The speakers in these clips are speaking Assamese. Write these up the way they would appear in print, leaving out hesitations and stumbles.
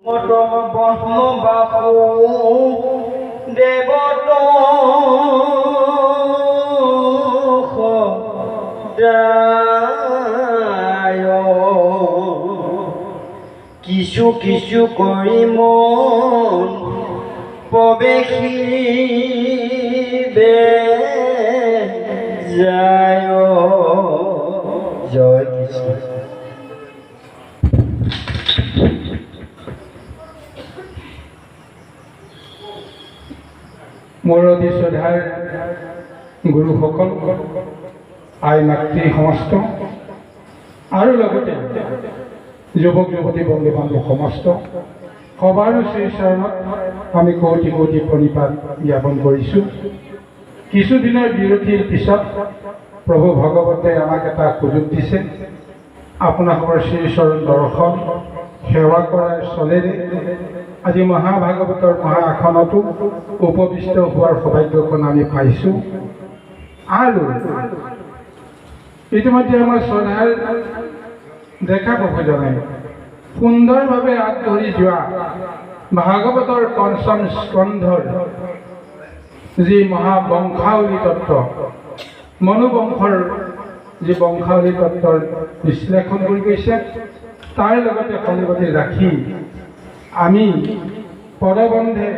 মতম ব্ৰহ্ম বাপু দেবত কিছু কিছু কৰি মন প্ৰবেশিবে যায় জয় কৃষ্ণ। মোৰ অতি শ্ৰদ্ধাৰ গুৰুসকল, আই মাতৃ সমস্ত আৰু লগতে যুৱক যুৱতী বন্ধু বান্ধৱ সমস্ত সবাৰো শ্ৰীচৰণত আমি কোটি কোটি প্ৰণিপাত জ্ঞাপন কৰিছোঁ। কিছুদিনৰ বিৰতিৰ পিছত প্ৰভু ভগৱতে আমাক এটা সুযোগ দিছে আপোনালোকৰ শ্ৰীচৰণ দৰ্শন সেৱা কৰাৰ চলেৰে আজি মহাভাগৱতৰ মহা আসনতো উপবিষ্ট হোৱাৰ সৌভাগ্যখন আমি পাইছোঁ। আৰু ইতিমধ্যে আমাৰ শ্ৰদ্ধাৰ দেখা প্ৰভুজনে সুন্দৰভাৱে আগবাঢ়ি যোৱা ভাগৱতৰ পঞ্চম স্কন্ধৰ যি মহাবংশাৱলী তত্ত্ব, মনোবংশৰ যি বংশাৱলী তত্ত্বৰ বিশ্লেষণ কৰি গৈছে, তাৰ লগতে সংগতি ৰাখি আমি পদবন্ধে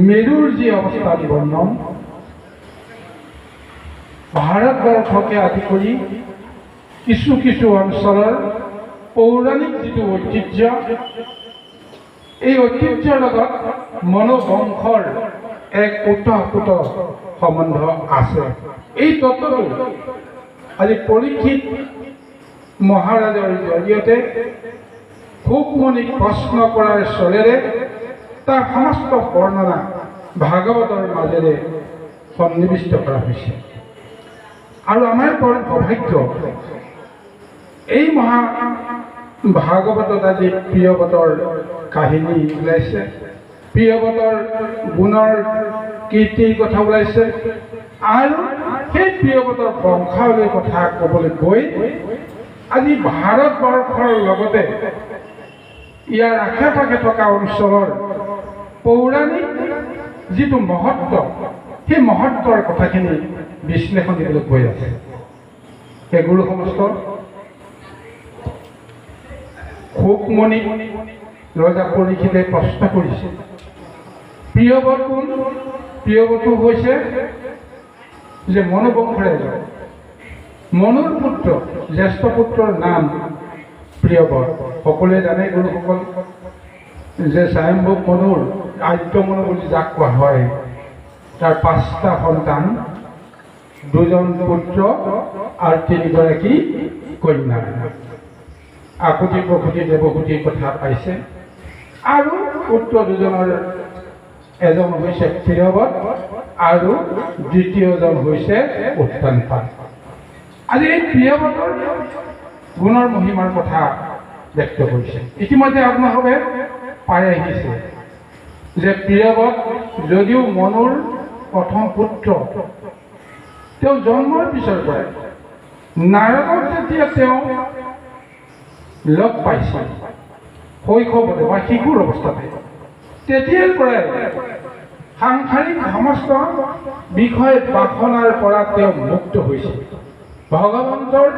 মেৰুৰ যি অৱস্থা বৰ্ণন, ভাৰতবৰ্ষকে আদি কৰি কিছু কিছু অঞ্চলৰ পৌৰাণিক যিটো ঐতিহ্য, এই ঐতিহ্যৰ লগত মনোবংশৰ এক ওতঃপ্ৰোত সম্বন্ধ আছে। এই তত্ত্বটো আজি পৰীক্ষিত মহাৰাজৰ জৰিয়তে খুবমণি প্ৰশ্ন কৰাৰ চলেৰে তাৰ সমস্ত বৰ্ণনা ভাগৱতৰ মাজেৰে সন্নিৱিষ্ট কৰা হৈছে। আৰু আমাৰ পৰম সৌভাগ্য এই মহা ভাগৱতত আজি প্ৰিয়ৱতৰ কাহিনী ওলাইছে, প্ৰিয়ৱতৰ গুণৰ কীৰ্তিৰ কথা ওলাইছে, আৰু সেই প্ৰিয়ৱতৰ বংশাৱলীৰ কথা ক'বলৈ গৈ আজি ভাৰতবৰ্ষৰ লগতে ইয়াৰ আশে পাশে থকা অঞ্চলৰ পৌৰাণিক যিটো মহত্ব, সেই মহত্বৰ কথাখিনি বিশ্লেষণ দিবলৈ গৈ আছে। সেই গুৰু সমস্ত সুকমণি ৰজা পৰীক্ষিতে প্ৰশ্ন কৰিছে, প্ৰিয়ৱত কোন? প্ৰিয়ৱতু হৈছে যে মনোবংশৰে এজন, মনুৰ পুত্ৰ, জ্যেষ্ঠ পুত্ৰৰ নাম প্ৰিয়ৱত। সকলোৱে জানে গুৰুসকল যে স্বয়ম্ভু মনুৰ আদ্য মনু বুলি যাক কোৱা হয়, তাৰ 5টা সন্তান, 2জন পুত্ৰ আৰু 3গৰাকী কন্যা। আকুতি প্ৰসূতি দেৱসূতিৰ কথা পাইছে। আৰু পুত্ৰ 2জনৰ এজন হৈছে প্ৰিয়ৱত আৰু দ্বিতীয়জন হৈছে উত্তানপাদ। আজি এই প্ৰিয়ৱতৰ গুণৰ মহিমাৰ কথা ব্যক্ত কৰিছে। ইতিমধ্যে আপোনালোকে পাই আহিছে যে প্ৰিয়ৱত যদিও মনুৰ প্ৰথম পুত্ৰ, তেওঁ জন্মৰ পিছৰ পৰাই নাৰদক যেতিয়া তেওঁ লগ পাইছিল শৈশৱতে বা শিশুৰ অৱস্থাতে, তেতিয়াৰ পৰাই সাংসাৰিক সমস্ত বিষয় বাসনাৰ পৰা তেওঁ মুক্ত হৈছিল। ভগৱন্তৰ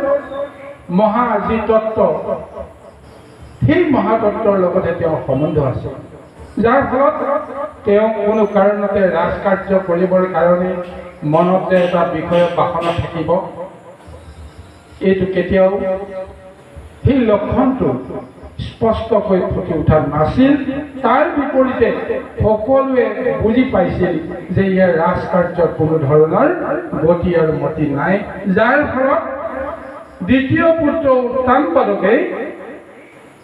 মহা যি তত্ত্ব, সেই মহাতত্ত্বৰ লগতে তেওঁৰ সম্বন্ধ আছে, যাৰ ফলত তেওঁ কোনো কাৰণতে ৰাজকাৰ্য কৰিবৰ কাৰণে মনতে এটা বিষয়ৰ বাসনা থাকিব, এইটো কেতিয়াও সেই লক্ষণটো স্পষ্টকৈ ফুটি উঠা নাছিল। তাৰ বিপৰীতে সকলোৱে বুজি পাইছিল যে ইয়াৰ ৰাজকাৰ্যত কোনো ধৰণৰ গতি আৰু মতি নাই, যাৰ ফলত দ্বিতীয় পুত্ৰ উত্তানপাদকে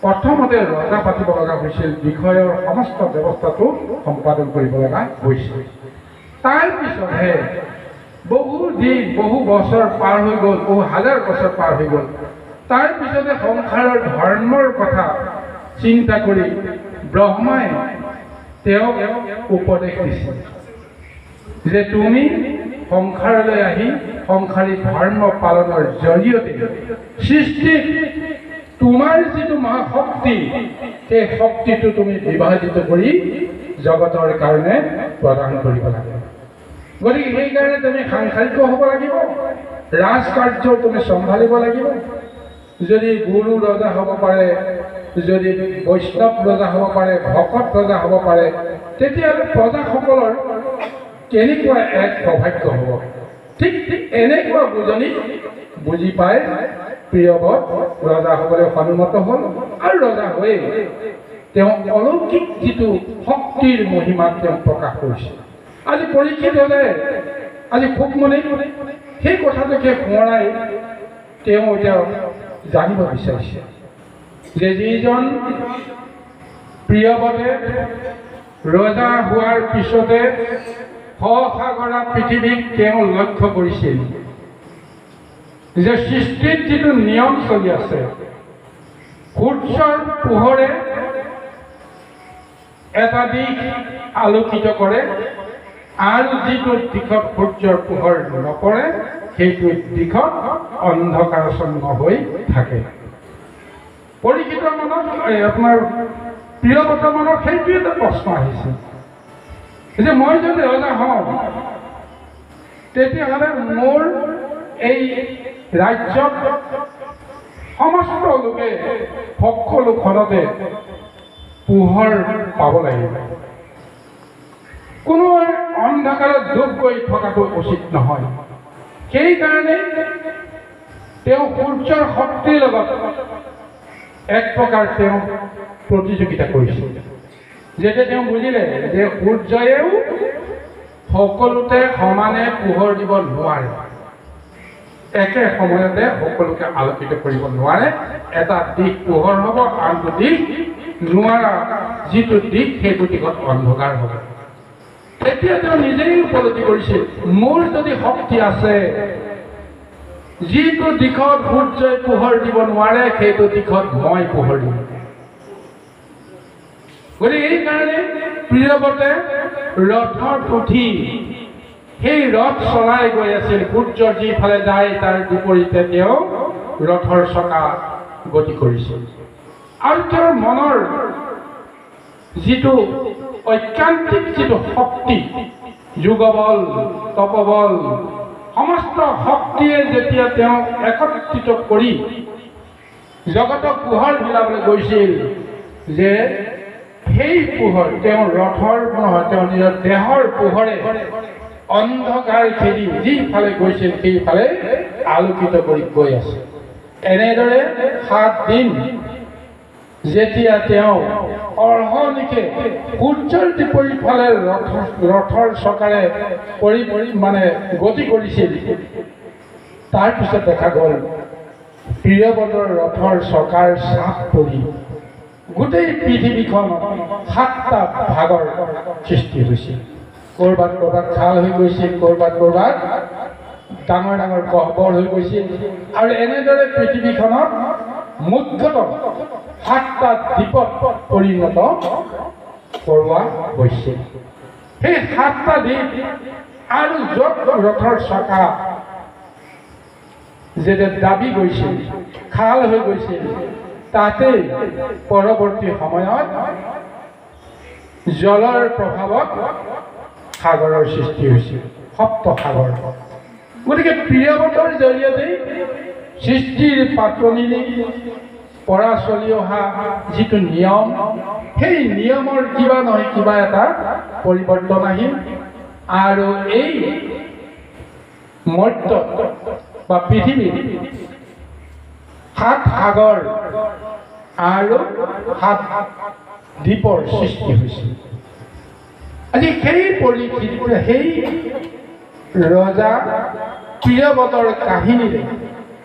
প্ৰথমতে ৰজা পাতিব লগা হৈছিল, বিষয়ৰ সমস্ত ব্যৱস্থাটো সম্পাদন কৰিব লগা হৈছিল। তাৰ পিছতহে বহু দিন, বহু বছৰ পাৰ হৈ গ'ল, বহু হাজাৰ বছৰ পাৰ হৈ গ'ল। তাৰ পিছতে সংসাৰৰ ধৰ্মৰ কথা চিন্তা কৰি ব্ৰহ্মাই তেওঁক উপদেশ দিছিল যে তুমি সংসাৰলৈ আহি সংসাৰী ধৰ্ম পালনৰ জৰিয়তে সৃষ্টিত তোমাৰ যিটো মহাশক্তি সেই শক্তিটো তুমি বিভাজিত কৰি জগতৰ কাৰণে প্ৰদান কৰিব লাগে। গতিকে সেইকাৰণে তুমি সাংসাৰিক হ'ব লাগিব, ৰাজকাৰ্য তুমি চম্ভালিব লাগিব। যদি গুৰু ৰজা হ'ব পাৰে, যদি বৈষ্ণৱ ৰজা হ'ব পাৰে, ভকত ৰজা হ'ব পাৰে, তেতিয়াহ'লে প্ৰজাসকলৰ কেনেকুৱা এক সৌভাগ্য হ'ব। ঠিক এনেকুৱা বুজনি বুজি পাই প্ৰিয়বত ৰজা হ'বলৈ সন্মত হ'ল, আৰু ৰজা হৈয়ে তেওঁ অলৌকিক যিটো শক্তিৰ মহিমাক তেওঁ প্ৰকাশ কৰিছে। আজি পৰীক্ষিত হ'লে আজি সুকমণি সেই কথাটোকে সোঁৱৰাই তেওঁ এতিয়া জানিব বিচাৰিছে যে যিজন প্ৰিয়বতে ৰজা হোৱাৰ পিছতে সসাগৰা পৃথিৱীক তেওঁ লক্ষ্য কৰিছিল যে সৃষ্টিত যিটো নিয়ম চলি আছে, সূৰ্যৰ পোহৰে এটা দিশ আলোকিত কৰে আৰু যিটো দিশত সূৰ্যৰ পোহৰ নপৰে সেইটো দিশত অন্ধকাৰাচ্ছন্ন হৈ থাকে। পৰীক্ষিত মনত আপোনাৰ প্ৰিয়বত মনত সেইটো এটা প্ৰশ্ন আহিছে যে মই যদি ৰজা হওঁ তেতিয়াহ'লে মোৰ এই ৰাজ্যত সমস্ত লোকে সকলো ঘৰতে পোহৰ পাব লাগিব। কোনো অন্ধকাৰত ডুব গৈ থকাটো উচিত নহয়। সেইকাৰণে তেওঁ সূৰ্যৰ শক্তিৰ লগত এক প্ৰকাৰ তেওঁ প্ৰতিযোগিতা কৰিছিল। যেতিয়া তেওঁ বুজিলে যে সূৰ্যয়েও সকলোতে সমানে পোহৰ দিব নোৱাৰে, একে সময়তে সকলোকে আলোকিত কৰিব নোৱাৰে, এটা দিশ পোহৰ হ'ব, আনটো দিশ নোৱাৰা যিটো দিশ সেইটো দিশত অন্ধকাৰ হ'ব। তেতিয়া তেওঁ নিজেই উপলব্ধি কৰিছিল মোৰ যদি শক্তি আছে, যিটো দিশত সূৰ্যই পোহৰ দিব নোৱাৰে সেইটো দিশত মই পোহৰ দিম। গতিকে এইকাৰণে প্ৰিয়বতে ৰথত উঠি সেই ৰথ চলাই গৈ আছিল। সূৰ্য যিফালে যায় তাৰ বিপৰীতে তেওঁ ৰথৰ চকা গতি কৰিছিল। আৰু তেওঁৰ মনৰ যিটো ঐকান্তিক যিটো শক্তি, যোগবল, তপবল, সমস্ত শক্তিয়ে যেতিয়া তেওঁ একত্ৰিত কৰি জগতক পোহৰ বিলাবলৈ গৈছিল, যে সেই পোহৰ তেওঁৰ ৰথৰ নহয়, তেওঁৰ নিজৰ দেহৰ পোহৰে অন্ধকাৰ খেদি যিফালে গৈছিল সেইফালে আলোকিত কৰি গৈ আছে। এনেদৰে 7 দিন যেতিয়া তেওঁ অৰ্হনিশে সূৰ্যৰ বিপৰীত ফালে ৰথৰ চকাৰে মানে গতি কৰিছিল, তাৰপিছত দেখা গ'ল প্ৰিয়বতৰ ৰথৰ চকাৰ চাপ পৰি গোটেই পৃথিৱীখন 7টা ভাগৰ সৃষ্টি হৈছিল। ক'ৰবাত ক'ৰবাত খাল হৈ গৈছিল, ক'ৰবাত ক'ৰবাত ডাঙৰ ডাঙৰ গহ্বৰ হৈ গৈছিল, আৰু এনেদৰে পৃথিৱীখনত মুখ্যতঃ 7টা দ্বীপত পৰিণত কৰোৱা হৈছিল। সেই 7টা দ্বীপ আৰু য'ত ৰথৰ চকা যেতিয়া দাবি গৈছিল, খাল হৈ গৈছিল, তাতেই পৰৱৰ্তী সময়ত জলৰ প্ৰভাৱত সাগৰৰ সৃষ্টি হৈছিল, সপ্তসাগৰ। গতিকে প্ৰিয়বতৰ জৰিয়তে সৃষ্টিৰ পাতনিৰ পৰা চলি অহা যিটো নিয়ম, সেই নিয়মৰ কিবা নহয় কিবা এটা পৰিৱৰ্তন আহিল, আৰু এই মৰ্ত বা পৃথিৱীত 7 সাগৰ আৰু 7 দ্বীপৰ সৃষ্টি হৈছিল। আজি সেই পৰিস্থিতিত সেই ৰজা প্ৰিয়বতৰ কাহিনীৰে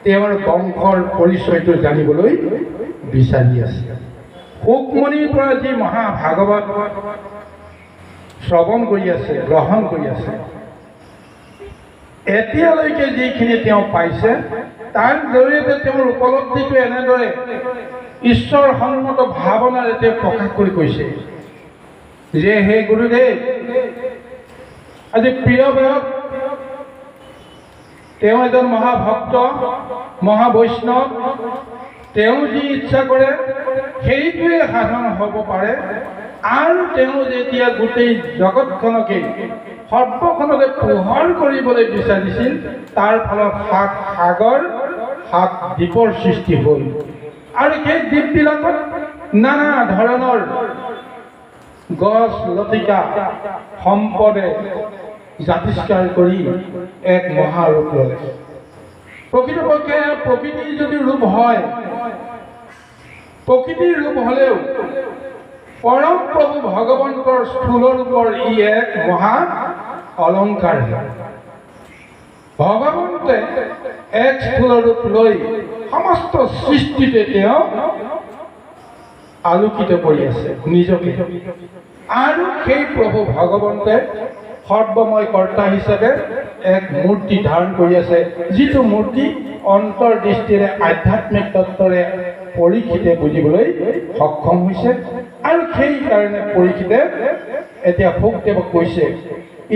তেওঁৰ বংশৰ পৰিচয়টো জানিবলৈ বিচাৰি আছে। সুকমণিৰ পৰা যি মহাভাগৱত শ্ৰৱণ কৰি আছে, গ্ৰহণ কৰি আছে, এতিয়ালৈকে যিখিনি তেওঁ পাইছে তাৰ জৰিয়তে তেওঁৰ উপলব্ধিটো এনেদৰে ঈশ্বৰ সন্মত ভাৱনাৰে তেওঁ প্ৰকাশ কৰি কৈছে যে হে গুৰুদেৱ, আজি প্ৰিয়বত তেওঁ এজন মহাভক্ত, মহাবৈষ্ণৱ, তেওঁ যি ইচ্ছা কৰে সেইটোৱে সাধন হ'ব পাৰে। আৰু তেওঁ যেতিয়া গোটেই জগতখনকে সৰ্বখনকে পোহৰ কৰিবলৈ বিচাৰিছিল, তাৰ ফলত 7 সাগৰ 7 দ্বীপৰ সৃষ্টি হ'ল। আৰু সেই দ্বীপবিলাকত নানা ধৰণৰ গছ লতিকা সম্পদে জাতিষ্কাৰ কৰি এক মহাৰূপ ল'লে। প্ৰকৃতপক্ষে প্ৰকৃতিৰ যদি ৰূপ হয়, প্ৰকৃতিৰ ৰূপ হ'লেও পৰম প্ৰভু ভগৱন্তৰ স্থূল ৰূপৰ ই এক মহা অলংকাৰ। ভগৱন্তে এক স্থূল ৰূপ লৈ সমস্ত সৃষ্টিতে তেওঁ আলোকিত কৰি আছে নিজকে। আৰু সেই প্ৰভু ভগৱন্তে সৰ্বময় কৰ্তা হিচাপে এক মূৰ্তি ধাৰণ কৰি আছে, যিটো মূৰ্তি অন্তৰ্দৃষ্টিৰে আধ্যাত্মিক তত্ত্বৰে পৰীক্ষিতে বুজিবলৈ সক্ষম হৈছে। আৰু সেইকাৰণে পৰীক্ষিতে এতিয়া শুকদেৱক কৈছে,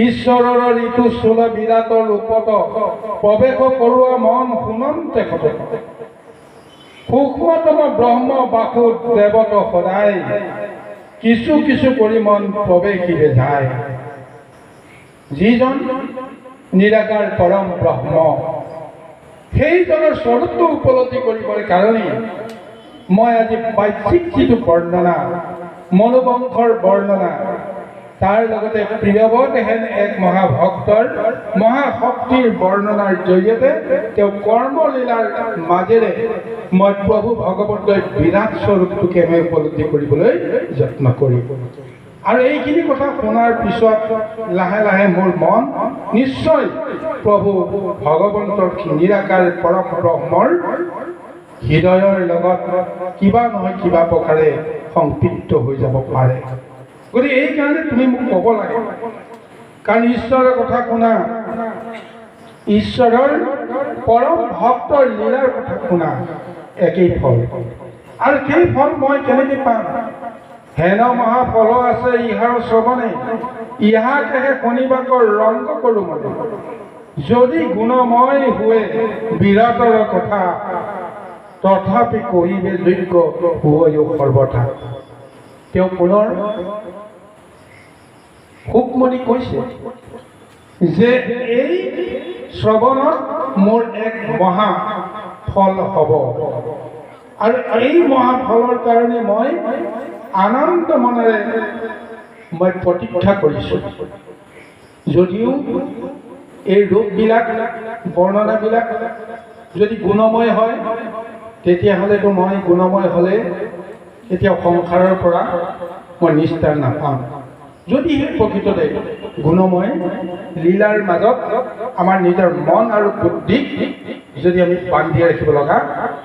ঈশ্বৰৰ ঋতু স্থূল বিৰাট ৰূপত প্ৰৱেশ কৰোৱা মন শুনন্তে ঘটে, সূক্ষ্মতম ব্ৰহ্ম বাসু দেৱত সদায়, কিছু কিছু কৰি মন প্ৰৱেশিবে যায়। যিজন নিৰাকাৰ পৰম ব্ৰহ্ম, সেইজনৰ স্বৰূপটো উপলব্ধি কৰিবৰ কাৰণে মই আজি বাহ্যিক যিটো বৰ্ণনা, মনোবংশৰ বৰ্ণনা, তাৰ লগতে প্ৰিয়ৱত হেন এক মহাভক্তৰ মহাশক্তিৰ বৰ্ণনাৰ জৰিয়তে তেওঁ কৰ্মলীলাৰ মাজেৰে মই প্ৰভু ভগৱন্তৰ বিৰাট স্বৰূপটোকে মই উপলব্ধি কৰিবলৈ যত্ন কৰিম। আৰু এইখিনি কথা শুনাৰ পিছত লাহে লাহে মোৰ মন নিশ্চয় প্ৰভু ভগৱন্তৰ নিৰাকাৰ পৰম ব্ৰহ্মৰ হৃদয়ৰ লগত কিবা নহয় কিবা প্ৰকাৰে সংপৃক্ত হৈ যাব পাৰে। গতিকে এইকাৰণে তুমি মোক ক'ব লাগে, কাৰণ ঈশ্বৰৰ কথা শুনা, ঈশ্বৰৰ পৰম ভক্তৰ লীলাৰ কথা শুনা একেই ফল। আৰু সেই ফল মই কেনেকৈ পাম? হেন মহাফল আছে ইহাৰ শ্ৰৱণে, ইহাকেহে শুনিবাকৰ ৰংগ কৰোঁ মনে, যদি গুণময় हुए বিৰাটৰ কথা, তথাপি কহিবে যোগ্য হুৱয়ো সৰ্বথা। তেওঁ পুনৰ শুকমণি কৈছে যে এই শ্ৰৱণত মোৰ এক মহা ফল হ'ব, আৰু এই মহাফলৰ কাৰণে মই আনন্দ মনেৰে মই প্ৰতীক্ষা কৰিছোঁ। যদিও এই ৰূপবিলাক বৰ্ণনাবিলাক যদি গুণময় হয়, তেতিয়াহ'লেতো মই গুণময় হ'লে এতিয়া সংসাৰৰ পৰা মই নিস্তাৰ নাপাম। যদিহে প্ৰকৃততে গুণময় লীলাৰ মাজত আমাৰ নিজৰ মন আৰু বুদ্ধিক যদি আমি বান্ধি ৰাখিব লগা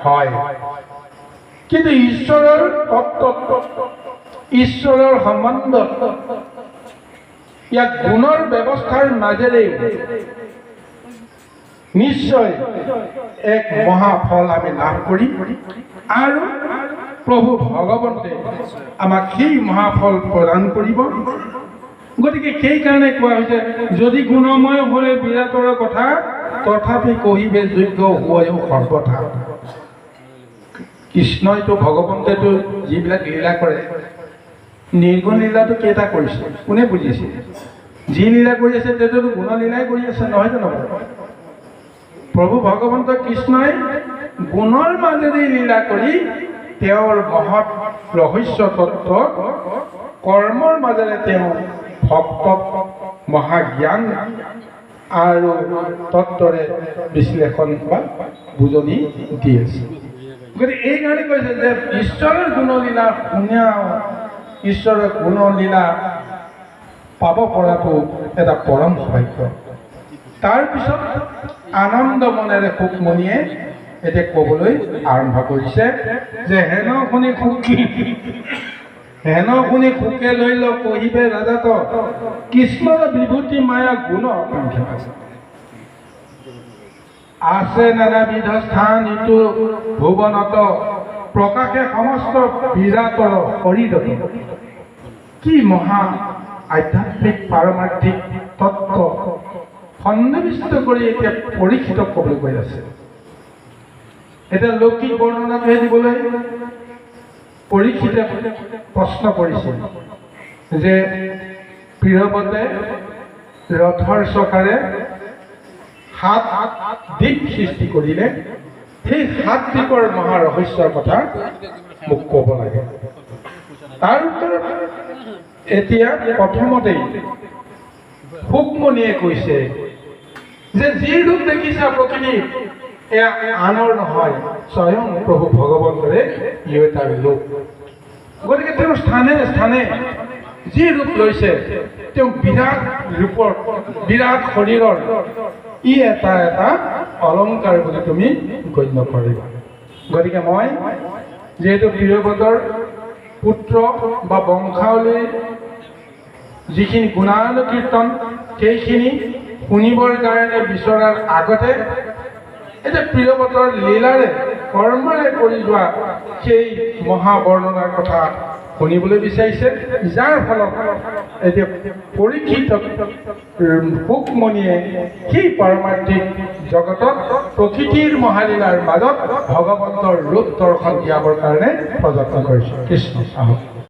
হয়, কিন্তু ঈশ্বৰৰ তত্ত্বত, ঈশ্বৰৰ সম্বন্ধত ইয়াক গুণৰ ব্যৱস্থাৰ মাজেৰে নিশ্চয় এক মহাফল আমি লাভ কৰিম। আৰু প্ৰভু ভগৱন্তে আমাক সেই মহাফল প্ৰদান কৰিব। গতিকে সেইকাৰণে কোৱা হৈছে, যদি গুণময় হ'লে বিৰাটৰ কথা, তথাপি কহিবে যোগ্য হুৱয়ো সৰ্বথা। কৃষ্ণইতো ভগৱন্তেতো যিবিলাক লীলা কৰে, নিৰ্গুণ লীলাটো কেইটা কৰিছে কোনে বুজিছে? যি লীলা কৰি আছে তেওঁতো গুণলীলাই কৰি আছে, নহয় জানো? প্ৰভু ভগৱন্ত কৃষ্ণই গুণৰ মাজেৰে লীলা কৰি তেওঁৰ মহৎ ৰহস্য তত্ত্ব কৰ্মৰ মাজেৰে তেওঁ ভক্তক মহাজ্ঞান আৰু তত্ত্বৰে বিশ্লেষণ বা বুজনি দি আছে। গতিকে এইকাৰণে কৈছে যে ঈশ্বৰৰ গুণলীলা শুনা, ঈশ্বৰৰ গুণলীলা পাব পৰাটো এটা পৰম সৌভাগ্য। তাৰপিছত আনন্দ মনেৰে শুকমণিয়ে এতিয়া ক'বলৈ আৰম্ভ কৰিছে যে হেন শুনি সুখী, হেন শুনি সুখে লৈ ল কহিবে ৰাজাত, কৃষ্ণৰ বিভূতি মায়া গুণ আছে নানাবিধ স্থান ইটো ভুৱনত, প্ৰকাশে সমস্ত বিৰাটৰ হৰিদত। কি মহা আধ্যাত্মিক পাৰমাৰ্থিক তত্ত্ব সন্নিৱিষ্ট কৰি এতিয়া পৰীক্ষিত ক'বলৈ গৈ আছে। এটা লৌকিক বৰ্ণনাটোহে দিবলৈ পৰীক্ষিতে প্ৰশ্ন কৰিছিল যে প্ৰিয়ৱতে ৰথৰ চকাৰে 7 দ্বীপ সৃষ্টি কৰিলে, সেই 7 দ্বীপৰ মহা ৰহস্যৰ কথা মোক ক'ব লাগে। তাৰ উত্তৰত এতিয়া প্ৰথমতেই শুকমণিয়ে কৈছে যে যি ৰূপ দেখিছা প্ৰকৃতিত এয়া আনৰ নহয়, স্বয়ং প্ৰভু ভগৱন্তৰে ই এটা ৰূপ। গতিকে তেওঁৰ স্থানে স্থানে যি ৰূপ লৈছে, তেওঁ বিৰাট ৰূপৰ বিৰাট শৰীৰৰ ই এটা এটা অলংকাৰ বুলি তুমি গণ্য কৰিবা। গতিকে মই যিহেতু প্ৰিয়ব্ৰতৰ পুত্ৰ বা বংশাৱলীৰ যিখিনি গুণানুকীৰ্তন সেইখিনি শুনিবৰ কাৰণে বিচৰাৰ আগতে এতিয়া প্ৰিয়ব্ৰতৰ লীলাৰে কৰ্মৰে কৰি যোৱা সেই মহাবৰ্ণনাৰ কথা শুনিবলৈ বিচাৰিছে, যাৰ ফলত এতিয়া পৰীক্ষিত শুকমণিয়ে সেই পাৰমাৰ্থিক জগতত প্ৰকৃতিৰ মহালীলাৰ মাজত ভগৱন্তৰ ৰূপ দৰ্শন দিয়াবৰ কাৰণে প্ৰযত্ন কৰিছে। কৃষ্ণ আহক।